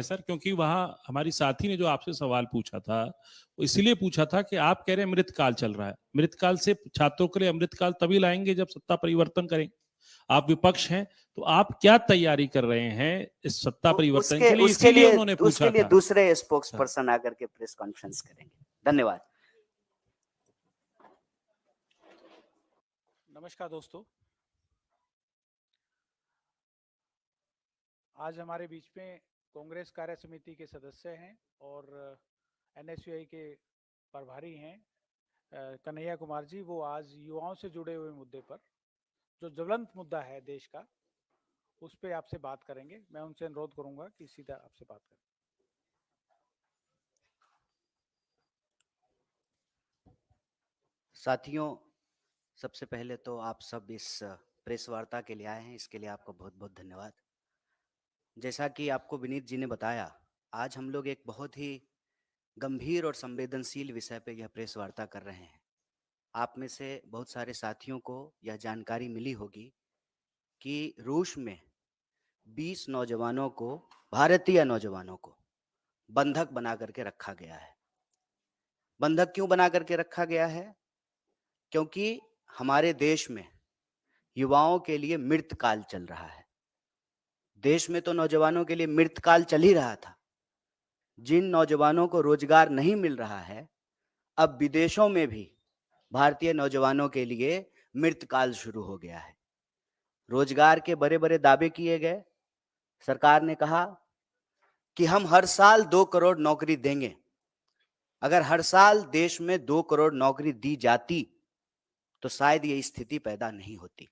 Sir, क्योंकि वहां हमारी साथी ने जो आपसे सवाल पूछा था वो इसलिए पूछा था कि आप कह रहे हैं मृतकाल चल रहा है। मृतकाल से छात्रों के लिए अमृतकाल तभी लाएंगे जब सत्ता परिवर्तन करेंगे। आप विपक्ष हैं तो आप क्या तैयारी कर रहे हैं इस सत्ता परिवर्तन के लिए? इसीलिए उन्होंने पूछा था। दूसरे स्पोक्स पर्सन आकर के प्रेस कॉन्फ्रेंस करेंगे। धन्यवाद। नमस्कार दोस्तों, आज हमारे बीच में कांग्रेस कार्य समिति के सदस्य हैं और एनएसयूआई के प्रभारी हैं कन्हैया कुमार जी। वो आज युवाओं से जुड़े हुए मुद्दे पर, जो ज्वलंत मुद्दा है देश का, उस पे आपसे बात करेंगे। मैं उनसे अनुरोध करूंगा कि सीधा आपसे बात करें। साथियों, सबसे पहले तो आप सब इस प्रेस वार्ता के लिए आए हैं, इसके लिए आपको बहुत बहुत धन्यवाद। जैसा कि आपको विनीत जी ने बताया, आज हम लोग एक बहुत ही गंभीर और संवेदनशील विषय पे यह प्रेस वार्ता कर रहे हैं। आप में से बहुत सारे साथियों को यह जानकारी मिली होगी कि रूस में 20 नौजवानों को, भारतीय नौजवानों को बंधक बना करके रखा गया है। बंधक क्यों बना करके रखा गया है? क्योंकि हमारे देश में युवाओं के लिए मृतकाल चल रहा है। देश में तो नौजवानों के लिए मृतकाल चल ही रहा था। जिन नौजवानों को रोजगार नहीं मिल रहा है, अब विदेशों में भी भारतीय नौजवानों के लिए मृतकाल शुरू हो गया है। रोजगार के बड़े बड़े दावे किए गए। सरकार ने कहा कि हम हर साल 2 करोड़ नौकरी देंगे। अगर हर साल देश में 2 करोड़ नौकरी दी जाती तो शायद ये स्थिति पैदा नहीं होती।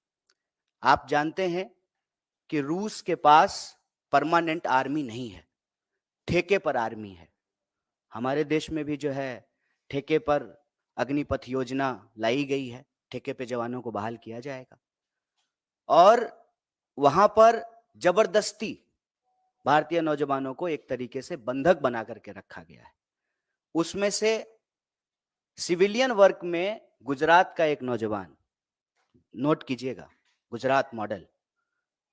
आप जानते हैं कि रूस के पास परमानेंट आर्मी नहीं है, ठेके पर आर्मी है। हमारे देश में भी जो है ठेके पर अग्निपथ योजना लाई गई है, ठेके पे जवानों को बहाल किया जाएगा और वहां पर जबरदस्ती भारतीय नौजवानों को एक तरीके से बंधक बना करके रखा गया है। उसमें से सिविलियन वर्क में गुजरात का एक नौजवान, नोट कीजिएगा, गुजरात मॉडल,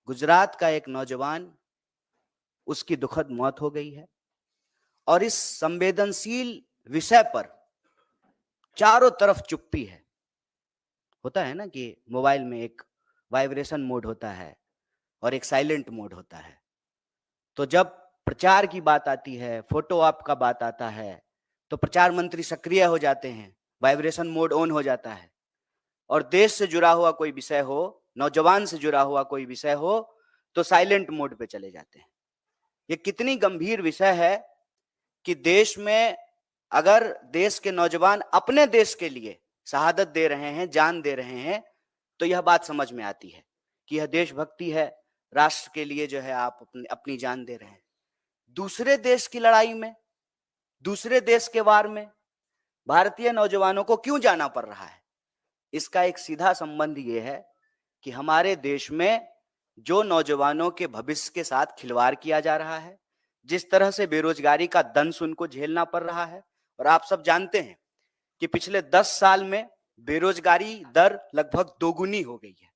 गुजरात का एक नौजवान, उसकी दुखद मौत हो गई है। और इस संवेदनशील विषय पर चारों तरफ चुप्पी है। होता है ना कि मोबाइल में एक वाइब्रेशन मोड होता है और एक साइलेंट मोड होता है। तो जब प्रचार की बात आती है, फोटो आप का बात आता है, तो प्रचार मंत्री सक्रिय हो जाते हैं, वाइब्रेशन मोड ऑन हो जाता है। और देश से जुड़ा हुआ कोई विषय हो, नौजवान से जुड़ा हुआ कोई विषय हो, तो साइलेंट मोड पे चले जाते हैं। ये कितनी गंभीर विषय है कि देश में अगर देश के नौजवान अपने देश के लिए शहादत दे रहे हैं, जान दे रहे हैं, तो यह बात समझ में आती है कि यह देशभक्ति है, राष्ट्र के लिए जो है आप अपनी जान दे रहे हैं। दूसरे देश की लड़ाई में, दूसरे देश के वार में भारतीय नौजवानों को क्यों जाना पड़ रहा है? इसका एक सीधा संबंध ये है कि हमारे देश में जो नौजवानों के भविष्य के साथ खिलवाड़ किया जा रहा है, जिस तरह से बेरोजगारी का दंश उनको झेलना पड़ रहा है, और आप सब जानते हैं कि पिछले 10 साल में बेरोजगारी दर लगभग दोगुनी हो गई है।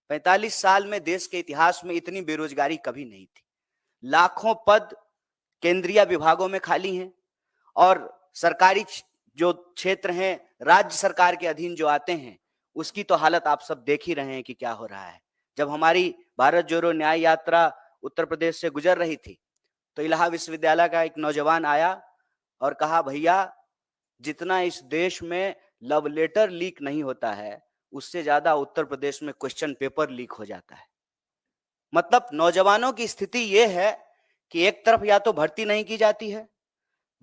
45 साल में देश के इतिहास में इतनी बेरोजगारी कभी नहीं थी। लाखों पद केंद्रीय विभागों में खाली हैं और सरकारी जो क्षेत्र हैं, राज्य सरकार के अधीन जो आते हैं, उसकी तो हालत आप सब देख ही रहे हैं कि क्या हो रहा है। जब हमारी भारत जोड़ो न्याय यात्रा उत्तर प्रदेश से गुजर रही थी, तो इलाहाबाद विश्वविद्यालय का एक नौजवान आया और कहा, भैया जितना इस देश में लव लेटर लीक नहीं होता है, उससे ज्यादा उत्तर प्रदेश में क्वेश्चन पेपर लीक हो जाता है। मतलब नौजवानों की स्थिति यह है कि एक तरफ या तो भर्ती नहीं की जाती है,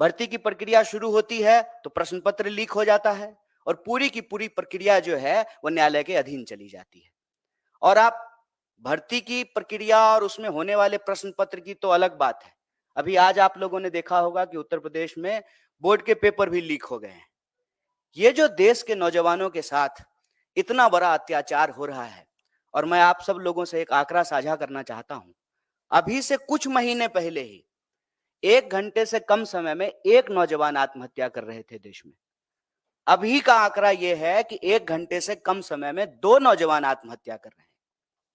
भर्ती की प्रक्रिया शुरू होती है तो प्रश्न पत्र लीक हो जाता है और पूरी की पूरी प्रक्रिया जो है वो न्यायालय के अधीन चली जाती है। और आप भर्ती की प्रक्रिया और उसमें होने वाले प्रश्न पत्र की तो अलग बात है। अभी आज आप लोगों ने देखा होगा कि उत्तर प्रदेश में बोर्ड के पेपर भी लीक हो गए हैं। ये जो देश के नौजवानों के साथ इतना बड़ा अत्याचार हो रहा है, और मैं आप सब लोगों से एक आंकड़ा साझा करना चाहता हूं। अभी से कुछ महीने पहले ही 1 घंटे से कम समय में 1 नौजवान आत्महत्या कर रहे थे देश में। अभी का आंकड़ा यह है कि 1 घंटे से कम समय में 2 नौजवान आत्महत्या कर रहे हैं।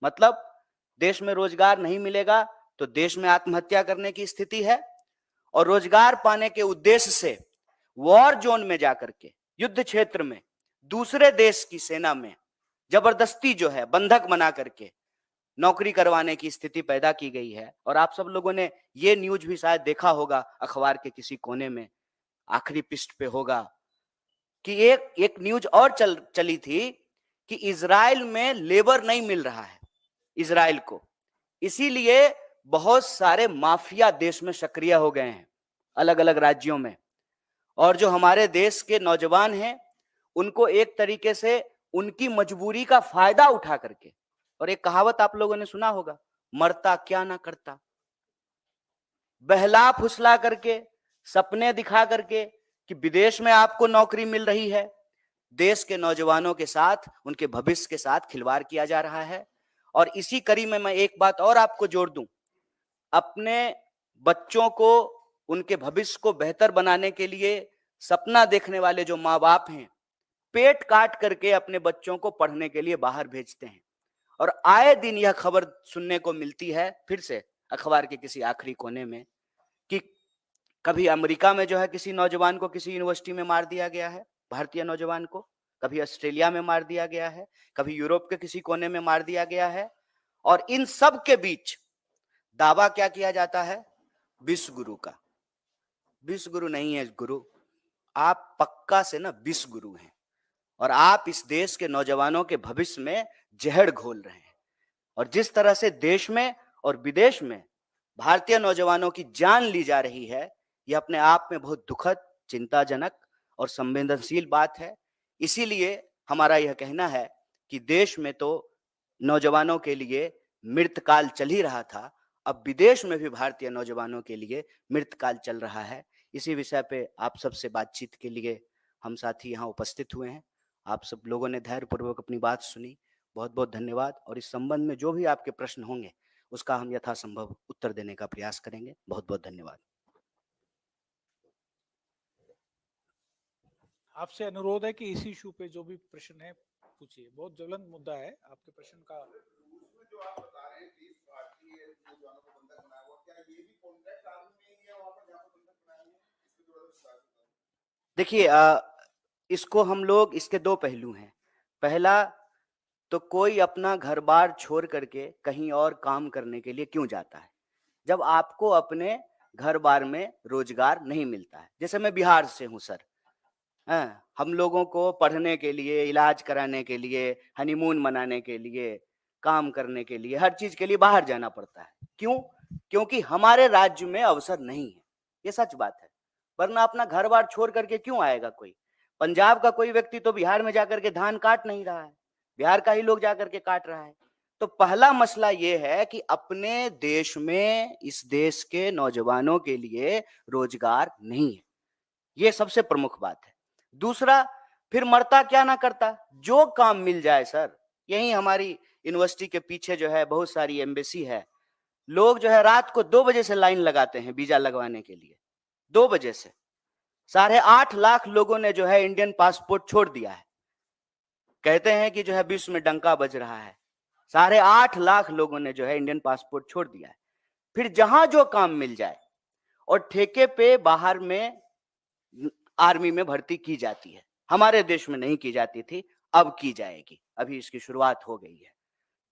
मतलब देश में रोजगार नहीं मिलेगा तो देश में आत्महत्या करने की स्थिति है, और रोजगार पाने के उद्देश्य से वॉर जोन में जाकर के, युद्ध क्षेत्र में, दूसरे देश की सेना में जबरदस्ती जो है बंधक बना करके नौकरी करवाने की स्थिति पैदा की गई है। और आप सब लोगों ने ये न्यूज भी शायद देखा होगा, अखबार के किसी कोने में आखिरी पृष्ठ पे होगा कि एक न्यूज और चली थी कि इजराइल में लेबर नहीं मिल रहा है इजराइल को, इसीलिए बहुत सारे माफिया देश में सक्रिय हो गए हैं अलग अलग राज्यों में। और जो हमारे देश के नौजवान हैं उनको एक तरीके से उनकी मजबूरी का फायदा उठा करके, और एक कहावत आप लोगों ने सुना होगा, मरता क्या ना करता, बहला फुसला करके, सपने दिखा करके कि विदेश में आपको नौकरी मिल रही है, देश के नौजवानों के साथ, उनके भविष्य के साथ खिलवाड़ किया जा रहा है। और इसी कड़ी में मैं एक बात और आपको जोड़ दूं, अपने बच्चों को, उनके भविष्य को बेहतर बनाने के लिए सपना देखने वाले जो माँ बाप हैं, पेट काट करके अपने बच्चों को पढ़ने के लिए बाहर भेजते हैं। और आए दिन यह खबर सुनने को मिलती है फिर से अखबार के किसी आखिरी कोने में कि कभी अमेरिका में जो है किसी नौजवान को किसी यूनिवर्सिटी में मार दिया गया है, भारतीय नौजवान को, कभी ऑस्ट्रेलिया में मार दिया गया है, कभी यूरोप के किसी कोने में मार दिया गया है। और इन सब के बीच दावा क्या किया जाता है? विश्व गुरु का। विश्व गुरु नहीं है गुरु, आप पक्का से ना विश्व गुरु हैं, और आप इस देश के नौजवानों के भविष्य में जहर घोल रहे हैं। और जिस तरह से देश में और विदेश में भारतीय नौजवानों की जान ली जा रही है, यह अपने आप में बहुत दुखद, चिंताजनक और संवेदनशील बात है। इसीलिए हमारा यह कहना है कि देश में तो नौजवानों के लिए मृतकाल चल ही रहा था, अब विदेश में भी भारतीय नौजवानों के लिए मृतकाल चल रहा है। इसी विषय पे आप सबसे बातचीत के लिए हम साथी यहाँ उपस्थित हुए हैं। आप सब लोगों ने धैर्यपूर्वक अपनी बात सुनी, बहुत बहुत धन्यवाद। और इस संबंध में जो भी आपके प्रश्न होंगे उसका हम यथासंभव उत्तर देने का प्रयास करेंगे। बहुत बहुत धन्यवाद। आपसे अनुरोध है कि इसी इशू पे जो भी प्रश्न है पूछिए, बहुत ज्वलंत मुद्दा है आपके प्रश्न का। उसमें जो आप बता रहे हैं 30 भारतीय नौजवानों को बंधक बनाया हुआ, क्या ये भी कॉन्ट्रैक्ट आर्मी में ही है वहां पर जहां पर बंधक बनाए हुए हैं? इसके थोड़ा विस्तार से बताइए। देखिए, इसको हम लोग, इसके दो पहलू हैं। पहला तो कोई अपना घर बार छोड़ करके कहीं और काम करने के लिए क्यों जाता है, जब आपको अपने घर बार में रोजगार नहीं मिलता है। जैसे मैं बिहार से हूँ सर, हम लोगों को पढ़ने के लिए, इलाज कराने के लिए, हनीमून मनाने के लिए, काम करने के लिए, हर चीज के लिए बाहर जाना पड़ता है। क्यों? क्योंकि हमारे राज्य में अवसर नहीं है, ये सच बात है। वरना अपना घर बार छोड़ करके क्यों आएगा कोई? पंजाब का कोई व्यक्ति तो बिहार में जाकर के धान काट नहीं रहा है, बिहार का ही लोग जाकर के काट रहा है। तो पहला मसला ये है कि अपने देश में, इस देश के नौजवानों के लिए रोजगार नहीं है, ये सबसे प्रमुख बात है। दूसरा, फिर मरता क्या ना करता, जो काम मिल जाए सर। यही हमारी यूनिवर्सिटी के पीछे जो है बहुत सारी एम्बेसी है, लोग जो है रात को 2 बजे से लाइन लगाते हैं वीजा लगवाने के लिए। 2 बजे से 8.5 लाख लोगों ने जो है इंडियन पासपोर्ट छोड़ दिया है। कहते हैं कि जो है विश्व में डंका बज रहा है, 8.5 लाख लोगों ने जो है इंडियन पासपोर्ट छोड़ दिया है। फिर जहां जो काम मिल जाए, और ठेके पे बाहर में आर्मी में भर्ती की जाती है। हमारे देश में नहीं की जाती थी, अब की जाएगी, अभी इसकी शुरुआत हो गई है,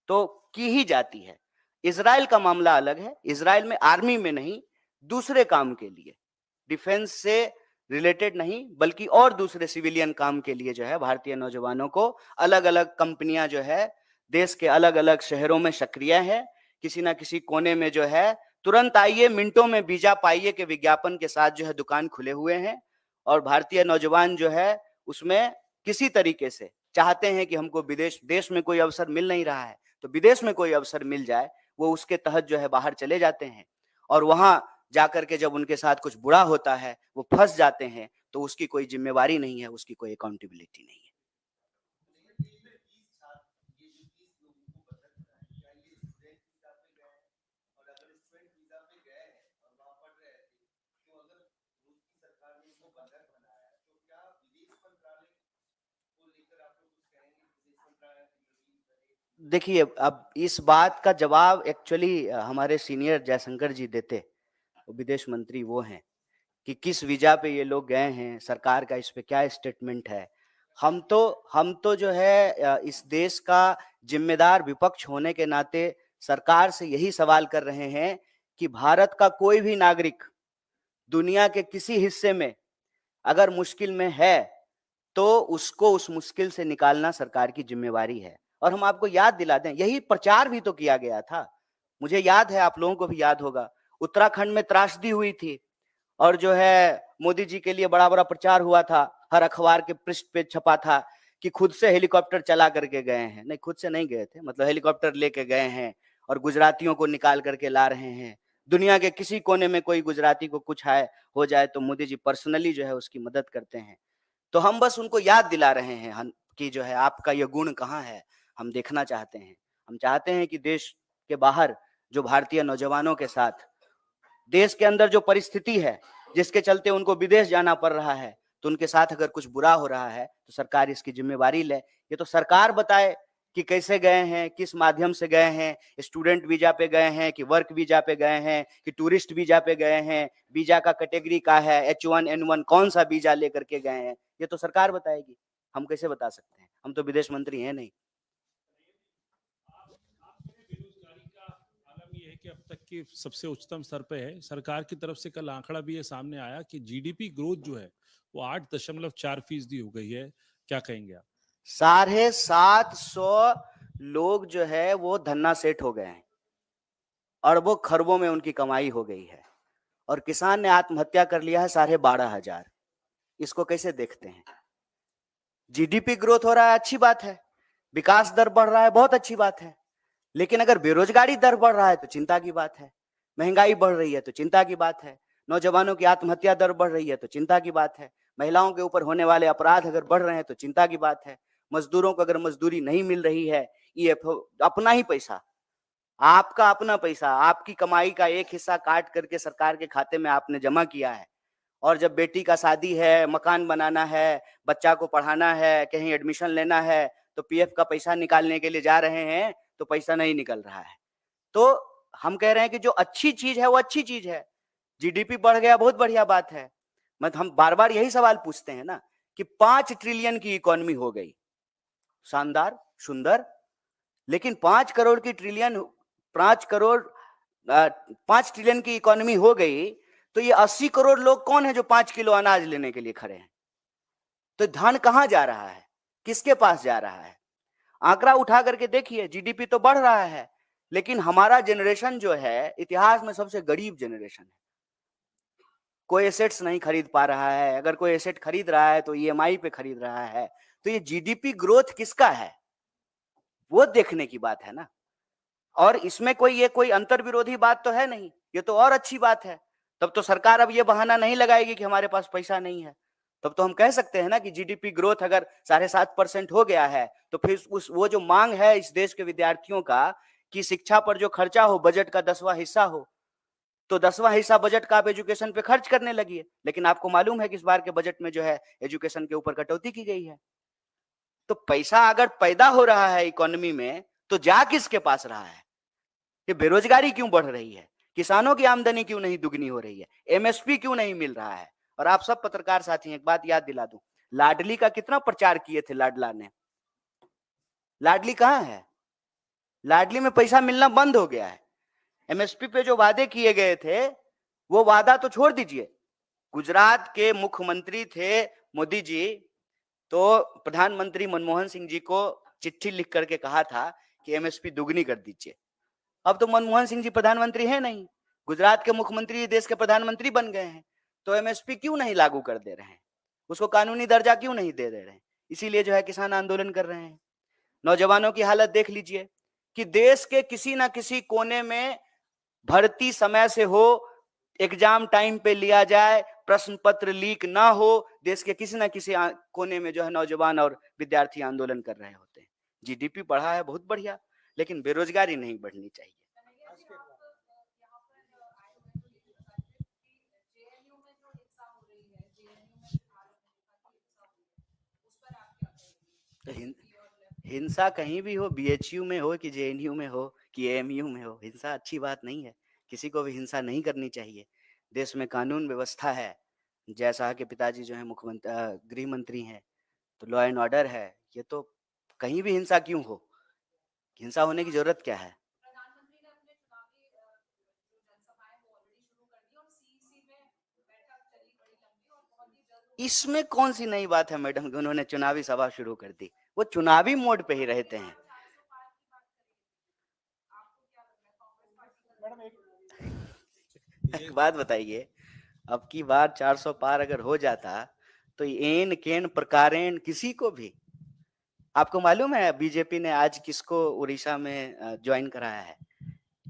तो की ही जाती है। इजराइल का मामला अलग है, इजराइल में आर्मी में नहीं, दूसरे काम के लिए, डिफेंस से रिलेटेड नहीं बल्कि और दूसरे सिविलियन काम के लिए जो है भारतीय नौजवानों को अलग अलग कंपनियां जो है देश के अलग अलग शहरों में सक्रिय है। किसी ना किसी कोने में जो है तुरंत आइए, मिनटों में वीजा पाइए के विज्ञापन के साथ जो है दुकान खुले हुए हैं। और भारतीय नौजवान जो है उसमें किसी तरीके से चाहते हैं कि हमको देश में कोई अवसर मिल नहीं रहा है, तो विदेश में कोई अवसर मिल जाए, वो उसके तहत जो है बाहर चले जाते हैं। और वहां जाकर के जब उनके साथ कुछ बुरा होता है, वो फंस जाते हैं, तो उसकी कोई जिम्मेवारी नहीं है, उसकी कोई अकाउंटेबिलिटी नहीं है। देखिए, अब इस बात का जवाब एक्चुअली हमारे सीनियर जयशंकर जी देते, वो विदेश मंत्री वो हैं, कि किस वीजा पे ये लोग गए हैं, सरकार का इस पे क्या स्टेटमेंट है। हम तो जो है इस देश का जिम्मेदार विपक्ष होने के नाते सरकार से यही सवाल कर रहे हैं कि भारत का कोई भी नागरिक दुनिया के किसी हिस्से में अगर मुश्किल में है, तो उसको उस मुश्किल से निकालना सरकार की जिम्मेवारी है। और हम आपको याद दिला दें, यही प्रचार भी तो किया गया था। मुझे याद है, आप लोगों को भी याद होगा, उत्तराखंड में त्रासदी हुई थी और जो है मोदी जी के लिए बड़ा-बड़ा प्रचार हुआ था। हर अखबार के पृष्ठ पे छपा था कि खुद से हेलीकॉप्टर चला करके गए हैं। नहीं, खुद से नहीं गए थे, मतलब हेलीकॉप्टर लेके गए हैं और गुजरातियों को निकाल करके ला रहे हैं। दुनिया के किसी कोने में कोई गुजराती को कुछ हो जाए तो मोदी जी पर्सनली जो है उसकी मदद करते हैं। तो हम बस उनको याद दिला रहे हैं कि जो है आपका ये गुण कहाँ है, हम देखना चाहते हैं। हम चाहते हैं कि देश के बाहर जो भारतीय नौजवानों के साथ देश के अंदर जो परिस्थिति है, जिसके चलते उनको विदेश जाना पड़ रहा है, तो उनके साथ अगर कुछ बुरा हो रहा है तो सरकार इसकी जिम्मेवारी ले। ये तो सरकार बताए कि कैसे गए हैं, किस माध्यम से गए हैं, स्टूडेंट वीजा पे गए हैं कि वर्क वीजा पे गए हैं कि टूरिस्ट वीजा पे गए हैं, वीजा का कैटेगरी क्या है, H1N1 कौन सा वीजा लेकर के गए हैं, ये तो सरकार बताएगी। हम कैसे बता सकते हैं? हम तो विदेश मंत्री हैं नहीं। बेरोजगारी का आलम ये है कि अब तक की सबसे उच्चतम स्तर पे है। सरकार की तरफ से कल आंकड़ा भी ये सामने आया कि जीडीपी ग्रोथ जो है वो 8.4% हो गई है। क्या कहेंगे आप? 750 लोग जो है वो धन्ना सेठ हो गए हैं, अरबों खरबों में उनकी कमाई हो गई है, और किसान ने आत्महत्या कर लिया है 12,500। इसको कैसे देखते हैं? जीडीपी ग्रोथ हो रहा है, अच्छी बात है, विकास दर बढ़ रहा है, बहुत अच्छी बात है, लेकिन अगर बेरोजगारी दर बढ़ रहा है तो चिंता की बात है, महंगाई बढ़ रही है तो चिंता की बात है, नौजवानों की आत्महत्या दर बढ़ रही है तो चिंता की बात है, महिलाओं के ऊपर होने वाले अपराध अगर बढ़ रहे हैं तो चिंता की बात है, मजदूरों को अगर मजदूरी नहीं मिल रही है, ये अपना ही पैसा, आपका अपना पैसा, आपकी कमाई का एक हिस्सा काट करके सरकार के खाते में आपने जमा किया है, और जब बेटी का शादी है, मकान बनाना है, बच्चा को पढ़ाना है, कहीं एडमिशन लेना है, तो पीएफ का पैसा निकालने के लिए जा रहे हैं तो पैसा नहीं निकल रहा है। तो हम कह रहे हैं कि जो अच्छी चीज है वो अच्छी चीज है, जीडीपी बढ़ गया, बहुत बढ़िया बात है। मत हम बार बार यही सवाल पूछते हैं ना कि 5 ट्रिलियन की इकोनॉमी हो गई, शानदार, सुंदर, लेकिन 5 ट्रिलियन की इकोनॉमी हो गई, तो ये 80 करोड़ लोग कौन है जो 5 किलो अनाज लेने के लिए खड़े हैं? तो धन कहां जा रहा है, किसके पास जा रहा है? आंकड़ा उठा करके देखिए, जीडीपी तो बढ़ रहा है, लेकिन हमारा जनरेशन जो है इतिहास में सबसे गरीब जनरेशन है। कोई एसेट्स नहीं खरीद पा रहा है, अगर कोई एसेट खरीद रहा है तो ईएमआई पे खरीद रहा है। तो ये जीडीपी ग्रोथ किसका है, वो देखने की बात है ना। और इसमें कोई अंतर विरोधी बात तो है नहीं, ये तो और अच्छी बात है। तब तो सरकार अब ये बहाना नहीं लगाएगी कि हमारे पास पैसा नहीं है। तब तो हम कह सकते हैं ना कि जीडीपी ग्रोथ अगर 7.5% हो गया है, तो फिर वो जो मांग है इस देश के विद्यार्थियों का कि शिक्षा पर जो खर्चा हो बजट का 10वां हिस्सा हो, तो 10वां हिस्सा बजट का आप एजुकेशन पे खर्च करने लगिए। लेकिन आपको मालूम है कि इस बार के बजट में जो है एजुकेशन के ऊपर कटौती की गई है। तो पैसा अगर पैदा हो रहा है इकोनॉमी में, तो जा किसके पास रहा है? कि बेरोजगारी क्यों बढ़ रही है, किसानों की आमदनी क्यों नहीं दुगनी हो रही है, एमएसपी क्यों नहीं मिल रहा है? और आप सब पत्रकार साथी, एक बात याद दिला दूं, लाडली का कितना प्रचार किए थे लाडला ने, लाडली कहां है? लाडली में पैसा मिलना बंद हो गया है। एमएसपी पे जो वादे किए गए थे, वो वादा तो छोड़ दीजिए, गुजरात के मुख्यमंत्री थे मोदी जी, तो प्रधानमंत्री मनमोहन सिंह जी को चिट्ठी लिख करके कहा था कि एमएसपी दुगनी कर दीजिए। अब तो मनमोहन सिंह जी प्रधानमंत्री है नहीं, गुजरात के मुख्यमंत्री देश के प्रधानमंत्री बन गए हैं, तो एमएसपी क्यों नहीं लागू कर दे रहे हैं, उसको कानूनी दर्जा क्यों नहीं दे रहे हैं? इसीलिए जो है किसान आंदोलन कर रहे हैं। नौजवानों की हालत देख लीजिए कि देश के किसी ना किसी कोने में भर्ती समय से हो, एग्जाम टाइम पे लिया जाए, प्रश्न पत्र लीक ना हो, देश के किसी ना किसी कोने में जो है नौजवान और विद्यार्थी आंदोलन कर रहे होते हैं। जीडीपी बढ़ा है, बहुत बढ़िया, लेकिन बेरोजगारी नहीं बढ़नी चाहिए। तो हिंसा कहीं भी हो, बीएचयू में हो कि जेएनयू में हो कि एएमयू में हो, हिंसा अच्छी बात नहीं है। किसी को भी हिंसा नहीं करनी चाहिए। देश में कानून व्यवस्था है। जय शाह के पिताजी जो है गृह मंत्री हैं, तो लॉ एंड ऑर्डर है। ये तो कहीं भी हिंसा क्यों हो? हिंसा होने की जरूरत क्या है? प्रधानमंत्री ने अपने चुनावी जो जनसभाएं वो ऑलरेडी शुरू कर दी और सीईसी में बैठक चली बड़ी लंबी और बहुत ही जल्द इसमें कौन सी नई बात है मैडम कि उन्होंने चुनावी सभा शुरू कर दी? वो चुनावी मोड पे ही रहते हैं। मैडम एक बात बताइए, अब की बार 400 पार अगर हो जाता तो एन केन प्रकारेण किसी को भी, आपको मालूम है बीजेपी ने आज किसको उड़ीसा में ज्वाइन कराया है?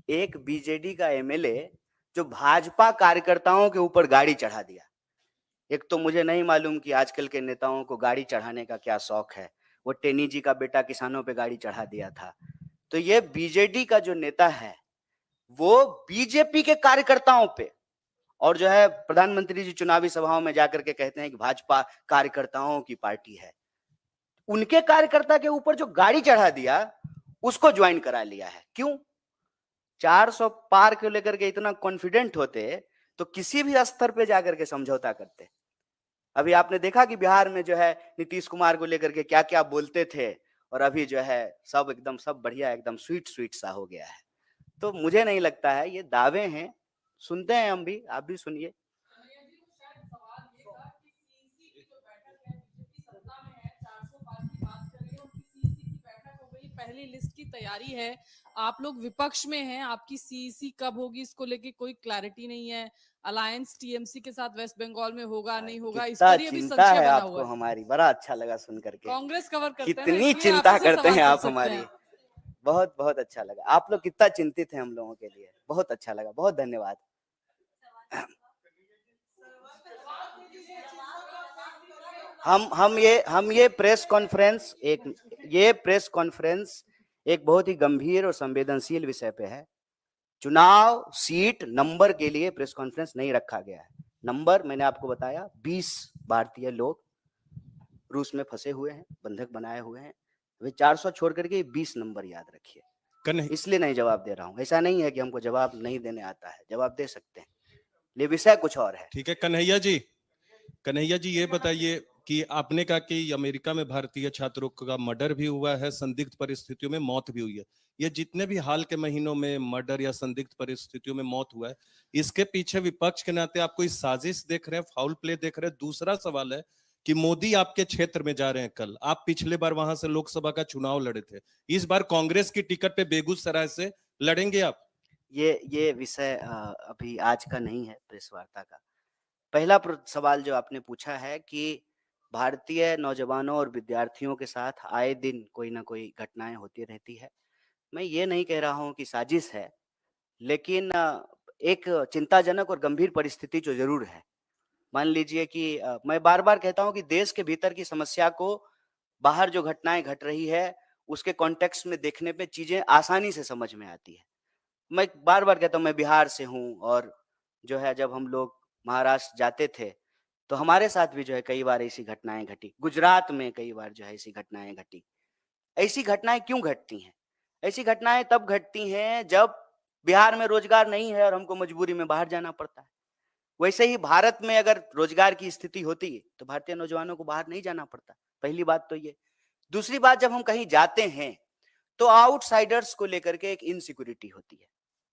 एक बीजेडी का एमएलए जो भाजपा कार्यकर्ताओं के ऊपर गाड़ी चढ़ा दिया। एक तो मुझे नहीं मालूम कि आजकल के नेताओं को गाड़ी चढ़ाने का क्या शौक है। वो टेनी जी का बेटा किसानों पे गाड़ी चढ़ा दिया था। तो ये बीजेडी का जो नेता है वो बीजेपी के कार्यकर्ताओं पे, और जो है प्रधानमंत्री जी चुनावी सभाओं में जाकर के कहते हैं कि भाजपा कार्यकर्ताओं की पार्टी है। उनके कार्यकर्ता के ऊपर जो गाड़ी चढ़ा दिया उसको ज्वाइन करा लिया है। क्यों? 400 पार को लेकर के इतना कॉन्फिडेंट होते तो किसी भी स्तर पे जाकर के समझौता करते। अभी आपने देखा कि बिहार में जो है नीतीश कुमार को लेकर के क्या क्या बोलते थे, और अभी जो है सब एकदम सब बढ़िया, एकदम स्वीट स्वीट सा हो गया है। तो मुझे नहीं लगता है, ये दावे हैं, सुनते हैं हम भी, आप भी सुनिए। पहली लिस्ट की तैयारी है, आप लोग विपक्ष में हैं, आपकी सीईसी कब होगी इसको लेके कोई क्लैरिटी नहीं है। अलायंस टीएमसी के साथ वेस्ट बंगाल में होगा नहीं होगा, इस कितना पर अभी चिंता संशय है बना आपको हुआ है। हमारी, बड़ा अच्छा लगा सुन करके। कांग्रेस कवर करते हैं ना, कितनी इसलिए चिंता आपसे करते सवाल हैं कर आप सकते हमारी। हैं। बहुत बहुत अच्छा लगा, आप लोग कितना चिंतित हैं हम लोगों के लिए, बहुत अच्छा लगा, बहुत धन्यवाद। हम ये प्रेस कॉन्फ्रेंस एक बहुत ही गंभीर और संवेदनशील विषय पे है। चुनाव सीट नंबर के लिए प्रेस कॉन्फ्रेंस नहीं रखा गया है। नंबर मैंने आपको बताया, 20 भारतीय लोग रूस में फंसे हुए हैं, बंधक बनाए हुए हैं। वे 400 छोड़ करके 20 नंबर याद रखिए। इसलिए नहीं जवाब दे रहा हूं। ऐसा नहीं है कि हमको जवाब नहीं देने आता है, जवाब दे सकते हैं, ये विषय कुछ और है। ठीक है कन्हैया जी ये बताइए कि आपने कहा कि अमेरिका में भारतीय छात्रों का मर्डर भी हुआ है, संदिग्ध परिस्थितियों में मौत भी हुई है। ये जितने भी हाल के महीनों में मर्डर या संदिग्ध परिस्थितियों में मौत हुआ है, इसके पीछे विपक्ष के नाते आप कोई साजिश देख रहे हैं, फाउल प्ले देख रहे हैं? दूसरा सवाल है कि मोदी आपके क्षेत्र में जा रहे हैं कल, आप पिछले बार वहां से लोकसभा का चुनाव लड़े थे, इस बार कांग्रेस की टिकट पे बेगूसराय से लड़ेंगे आप? ये विषय अभी आज का नहीं है प्रेस वार्ता का। पहला सवाल जो आपने पूछा है कि भारतीय नौजवानों और विद्यार्थियों के साथ आए दिन कोई ना कोई घटनाएं होती रहती है। मैं ये नहीं कह रहा हूं कि साजिश है, लेकिन एक चिंताजनक और गंभीर परिस्थिति जो जरूर है। मान लीजिए कि मैं बार बार कहता हूं कि देश के भीतर की समस्या को बाहर जो घटनाएं घट रही है उसके कॉन्टेक्स्ट में देखने पे चीजें आसानी से समझ में आती है। मैं बार बार कहता हूँ, मैं बिहार से हूँ, और जो है जब हम लोग महाराष्ट्र जाते थे तो हमारे साथ भी जो है कई बार ऐसी घटनाएं घटी। गुजरात में कई बार जो है ऐसी घटनाएं घटी। ऐसी घटनाएं क्यों घटती हैं? ऐसी घटनाएं तब घटती हैं जब बिहार में रोजगार नहीं है और हमको मजबूरी में बाहर जाना पड़ता है। वैसे ही भारत में अगर रोजगार की स्थिति होती तो भारतीय नौजवानों को बाहर नहीं जाना पड़ता। पहली बात तो ये। दूसरी बात, जब हम कहीं जाते हैं तो आउटसाइडर्स को लेकर के एक इनसिक्योरिटी होती है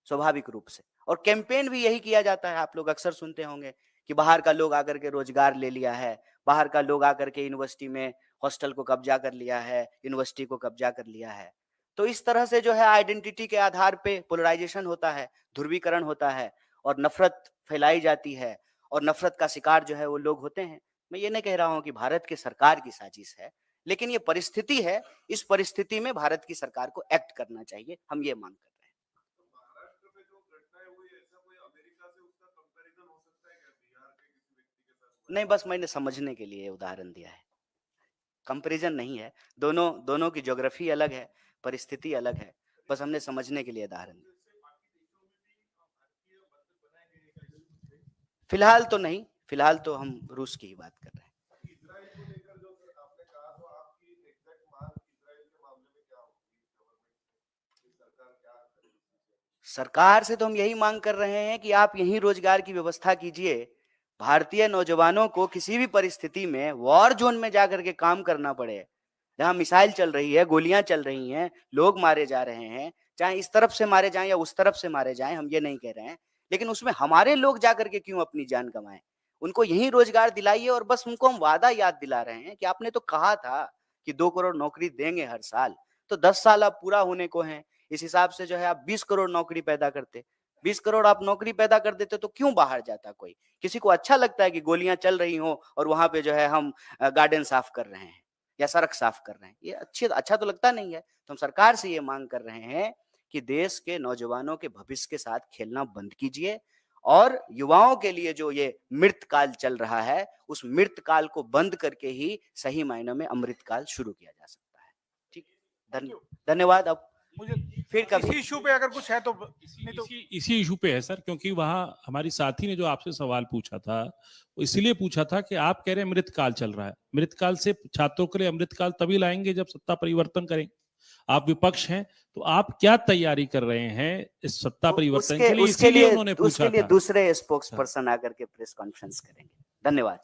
स्वाभाविक रूप से, और कैंपेन भी यही किया जाता है। आप लोग अक्सर सुनते होंगे कि बाहर का लोग आकर के रोजगार ले लिया है, बाहर का लोग आकर के यूनिवर्सिटी में हॉस्टल को कब्जा कर लिया है, यूनिवर्सिटी को कब्जा कर लिया है। तो इस तरह से जो है आइडेंटिटी के आधार पे पोलराइजेशन होता है, ध्रुवीकरण होता है, और नफरत फैलाई जाती है, और नफरत का शिकार जो है वो लोग होते हैं। मैं ये नहीं कह रहा हूं कि भारत की सरकार की साजिश है, लेकिन ये परिस्थिति है। इस परिस्थिति में भारत की सरकार को एक्ट करना चाहिए, हम ये मांग कर रहे हैं। महाराष्ट्र में जो घटनाएं हुई, ऐसा कोई अमेरिका से उसका कंपैरिजन हो सकता है क्या बिहार के किसी व्यक्ति के साथ? नहीं, बस मैंने समझने के लिए उदाहरण दिया है, कंपैरिजन नहीं है। दोनों की ज्योग्राफी अलग है, परिस्थिति अलग है, बस हमने समझने के लिए उदाहरण दिया। फिलहाल तो नहीं, फिलहाल तो हम रूस की ही बात कर रहे हैं। इजराइल को लेकर जो आपने कहा, तो आपकी एग्जैक्ट मांग इजराइल के मामले सरकार से तो हम यही मांग कर रहे हैं कि आप यहीं रोजगार की व्यवस्था कीजिए। भारतीय नौजवानों को किसी भी परिस्थिति में वॉर जोन में जाकर के काम करना पड़े, जहां मिसाइल चल रही है, गोलियां चल रही हैं, लोग मारे जा रहे हैं, चाहे इस तरफ से मारे जाएं या उस तरफ से मारे जाएं, हम ये नहीं कह रहे हैं, लेकिन उसमें हमारे लोग जाकर के क्यों अपनी जान गंवाएं? उनको यही रोजगार दिलाइए। और बस उनको हम वादा याद दिला रहे हैं कि आपने तो कहा था कि 2 करोड़ नौकरी देंगे हर साल, तो 10 साल अब पूरा होने को हैं। इस हिसाब से जो है आप 20 करोड़ नौकरी पैदा करते, 20 करोड़ आप नौकरी पैदा कर देते तो क्यों बाहर जाता कोई? किसी को अच्छा लगता है कि गोलियां चल रही हो और वहां पे जो है हम गार्डन साफ कर रहे हैं या सड़क साफ कर रहे हैं? ये अच्छा तो लगता नहीं है। तो हम सरकार से ये मांग कर रहे हैं कि देश के नौजवानों के भविष्य के साथ खेलना बंद कीजिए और युवाओं के लिए जो ये मृत काल चल रहा है, उस मृत काल को बंद करके ही सही मायनों में अमृत काल शुरू किया जा सकता है। ठीक, धन्यवाद। अब मुझे फिर कभी इसी इशू पे अगर कुछ है तो नहीं तो इसी इशू पे है सर, क्योंकि वहां हमारी साथी ने जो आपसे सवाल पूछा था वो इसलिए पूछा था कि आप कह रहे हैं मृतकाल चल रहा है। मृतकाल से छात्रों के लिए अमृतकाल तभी लाएंगे जब सत्ता परिवर्तन करें। आप विपक्ष हैं तो आप क्या तैयारी कर रहे हैं इस सत्ता परिवर्तन के लिए? इसीलिए उन्होंने पूछा था। दूसरे स्पोक्स पर्सन आकर के प्रेस कॉन्फ्रेंस करेंगे। धन्यवाद।